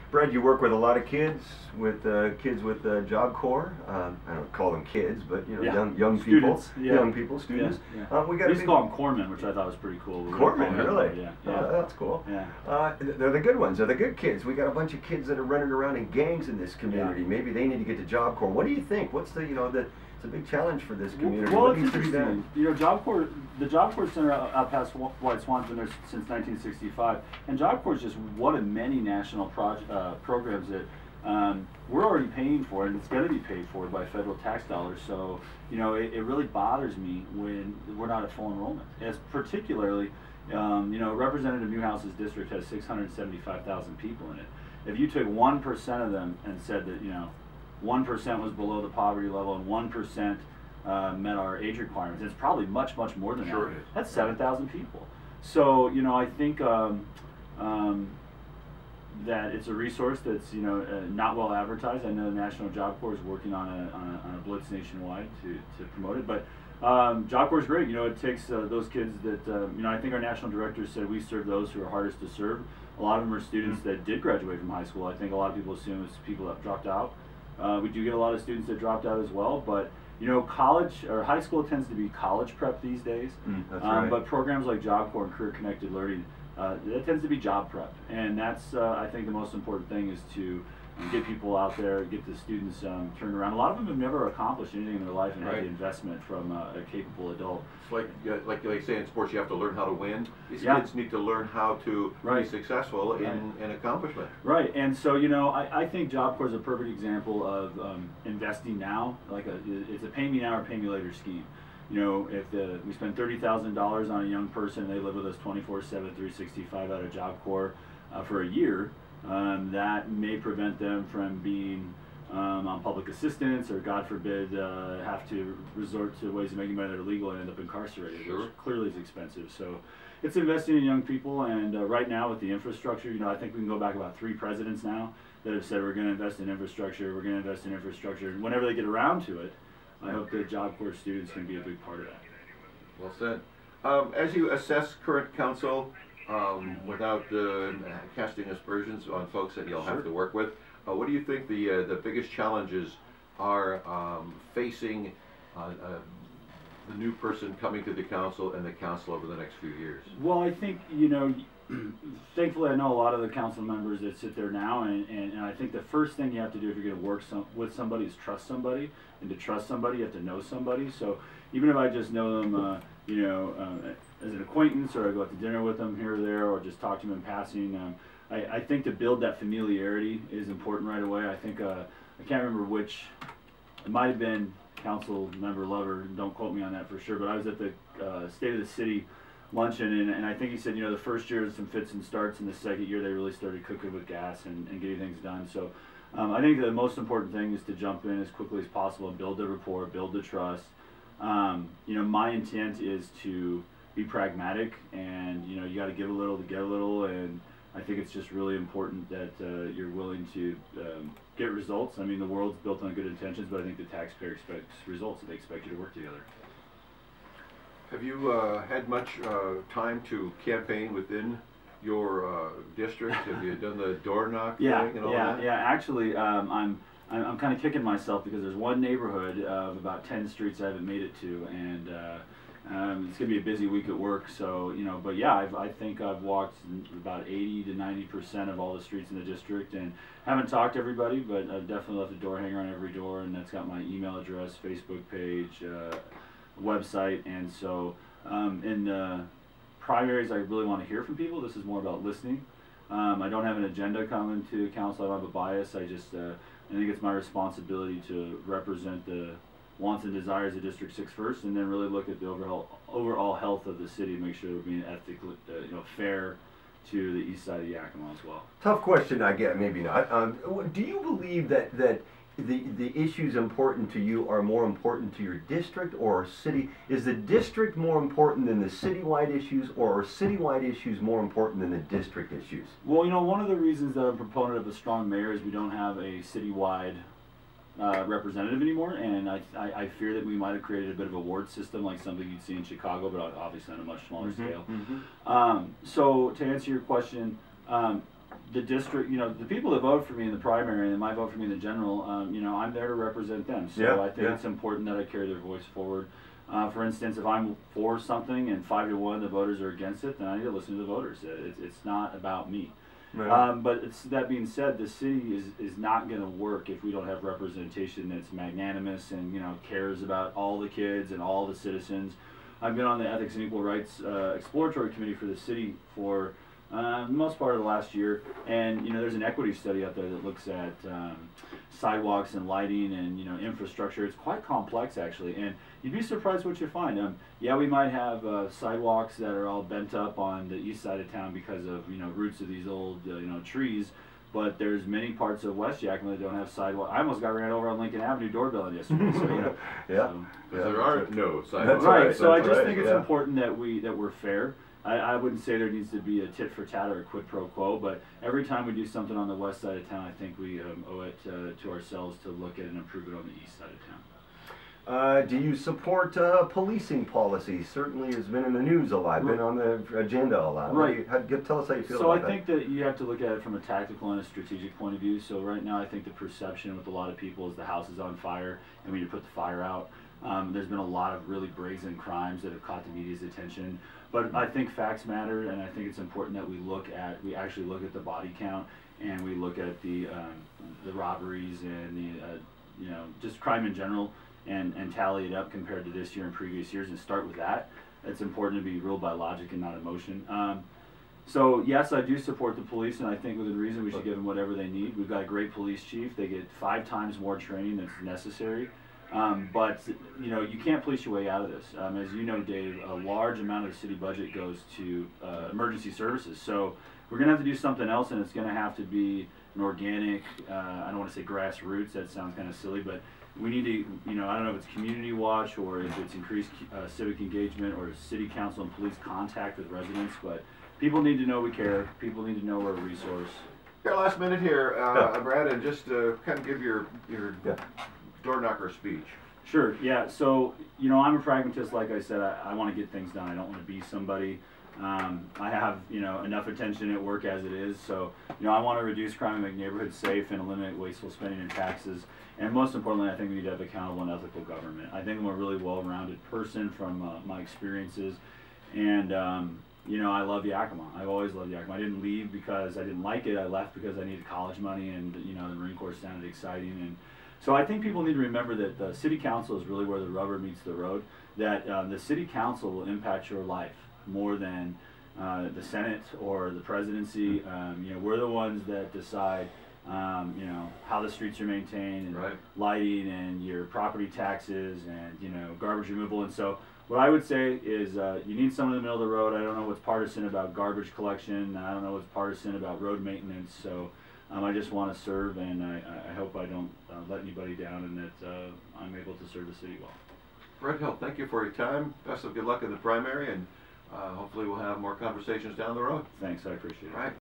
Brad, you work with a lot of kids with Job Corps. I don't call them kids, but you know, young people, students, young people, students. We used to call them corpsmen, which I thought was pretty cool. Corpsmen, really? Yeah. Oh, that's cool. Yeah. They're the good ones. They're the good kids. We got a bunch of kids that are running around in gangs in this community. Yeah. Maybe they need to get to Job Corps. What do you think? What's the it's a big challenge for this community. Well, what it's needs to be done? interesting. You know, Job Corps, the Job Corps Center out past White Swan's been there since 1965, and Job Corps is just one of many national programs that we're already paying for, and it's going to be paid for by federal tax dollars. So, you know, it really bothers me when we're not at full enrollment. As particularly, you know, Representative Newhouse's district has 675,000 people in it. If you took 1% of them and said that, you know, 1% was below the poverty level and 1% met our age requirements, it's probably much more than sure that. That's 7,000 people. So, you know, I think that it's a resource that's, you know, not well advertised. I know the National Job Corps is working on a blitz nationwide to promote it, but Job Corps is great. You know, it takes those kids that, you know, I think our national director said we serve those who are hardest to serve. A lot of them are students that did graduate from high school. I think a lot of people assume it's people that dropped out. We do get a lot of students that dropped out as well, but you know, college or high school tends to be college prep these days. That's right. But programs like Job Corps and Career Connected Learning, that tends to be job prep, and that's I think the most important thing is to get people out there, get the students turned around. A lot of them have never accomplished anything in their life and had the investment from a capable adult. It's like they say in sports, you have to learn how to win. These kids need to learn how to be successful in accomplishment. Right, and so, you know, I think Job Corps is a perfect example of investing now. It's a pay me now or pay me later scheme. You know, if we spend $30,000 on a young person and they live with us 24/7, 365 out of Job Corps for a year, that may prevent them from being on public assistance, or God forbid have to resort to ways of making money that are illegal and end up incarcerated, which clearly is expensive. So it's investing in young people, and right now with the infrastructure, you know, I think we can go back about 3 presidents now that have said we're going to invest in infrastructure, we're going to invest in infrastructure, and whenever they get around to it, I hope that Job Corps students can be a big part of that. Well said. As you assess current council, without casting aspersions on folks that you'll have to work with, what do you think the biggest challenges are facing the new person coming to the council and the council over the next few years? Well, I think, you know, thankfully I know a lot of the council members that sit there now, and I think the first thing you have to do if you're going to work with somebody is trust somebody, and to trust somebody you have to know somebody. So even if I just know them, you know, as an acquaintance, or I go out to dinner with them here or there, or just talk to them in passing, I think to build that familiarity is important right away. I think, I can't remember which, it might have been council member Lover, don't quote me on that for sure, but I was at the State of the City luncheon, and I think he said, you know, the first year some fits and starts, and the second year they really started cooking with gas and getting things done. So I think the most important thing is to jump in as quickly as possible and build the rapport, build the trust. You know, my intent is to be pragmatic, and you know, you got to give a little to get a little, and I think it's just really important that you're willing to get results. I mean, the world's built on good intentions, but I think the taxpayer expects results, and they expect you to work together. Have you had much time to campaign within your district? Have you done the door knock thing and all that? Yeah. Actually, I'm kind of kicking myself because there's one neighborhood of about 10 streets I haven't made it to, and it's gonna be a busy week at work. So you know, but yeah, I think I've walked about 80 to 90% of all the streets in the district, and haven't talked to everybody, but I've definitely left a door hanger on every door, and that's got my email address, Facebook page, website. And so in the primaries, I really want to hear from people. This is more about listening. I don't have an agenda coming to council. I don't have a bias. I just I think it's my responsibility to represent the wants and desires of District 6 first, and then really look at the overall health of the city and make sure we're being ethically, you know, fair to the east side of Yakima as well. Tough question, I get, maybe not. Do you believe that the issues important to you are more important to your district or city? Is the district more important than the citywide issues, or are citywide issues more important than the district issues? Well, you know, one of the reasons that I'm a proponent of a strong mayor is we don't have a citywide representative anymore, and I fear that we might have created a bit of a ward system like something you'd see in Chicago, but obviously on a much smaller scale. So to answer your question, the district, the people that vote for me in the primary and might vote for me in the general, I'm there to represent them. So Yeah, I think it's important that I carry their voice forward. For instance, if I'm for something and 5-1 the voters are against it, then I need to listen to the voters. It's not about me. Right. But that being said, the city is not going to work if we don't have representation that's magnanimous and cares about all the kids and all the citizens. I've been on the Ethics and Equal Rights Exploratory Committee for the city for most part of the last year, and there's an equity study out there that looks at sidewalks and lighting and infrastructure. It's quite complex actually, and you'd be surprised what you find. Yeah, we might have sidewalks that are all bent up on the east side of town because of roots of these old trees, but there's many parts of West Yakima that don't have sidewalk. I almost got ran over on Lincoln Avenue doorbelling yesterday. So yeah, because there are no sidewalks. Right. So I just think it's important that we're fair. I wouldn't say there needs to be a tit for tat or a quid pro quo, but every time we do something on the west side of town, I think we owe it to ourselves to look at and improve it on the east side of town. Do you support policing policy? Certainly has been in the news a lot, been on the agenda a lot. Right. Tell us how you feel about that. So I think that you have to look at it from a tactical and a strategic point of view. So right now I think the perception with a lot of people is the house is on fire and we need to put the fire out. There's been a lot of really brazen crimes that have caught the media's attention. But I think facts matter, and I think it's important that we actually look at the body count, and we look at the robberies and the just crime in general, and tally it up compared to this year and previous years, and start with that. It's important to be ruled by logic and not emotion. So yes, I do support the police, and I think within reason we should give them whatever they need. We've got a great police chief. They get 5 times more training that's necessary. But you can't police your way out of this. As you know, Dave, a large amount of the city budget goes to emergency services. So we're going to have to do something else, and it's going to have to be an organic, I don't want to say grassroots, that sounds kind of silly, but we need to, I don't know if it's community watch or if it's increased civic engagement or city council and police contact with residents, but people need to know we care. People need to know we're a resource. Our last minute here, Brad, and just kind of give your door knocker speech. Sure, yeah, so, I'm a pragmatist, like I said, I want to get things done. I don't want to be somebody. I have, enough attention at work as it is, so, I want to reduce crime and make neighborhoods safe and eliminate wasteful spending and taxes. And most importantly, I think we need to have accountable and ethical government. I think I'm a really well-rounded person from my experiences, and, I love Yakima. I've always loved Yakima. I didn't leave because I didn't like it. I left because I needed college money, and, the Marine Corps sounded exciting. And so I think people need to remember that the city council is really where the rubber meets the road, that the city council will impact your life more than the Senate or the presidency. We're the ones that decide, how the streets are maintained and lighting and your property taxes and, garbage removal. And so what I would say is you need someone in the middle of the road. I don't know what's partisan about garbage collection. I don't know what's partisan about road maintenance. So I just want to serve, and I hope I don't let anybody down, and that I'm able to serve the city well. Brett Hill, thank you for your time. Best of good luck in the primary, and hopefully we'll have more conversations down the road. Thanks, I appreciate it. All right.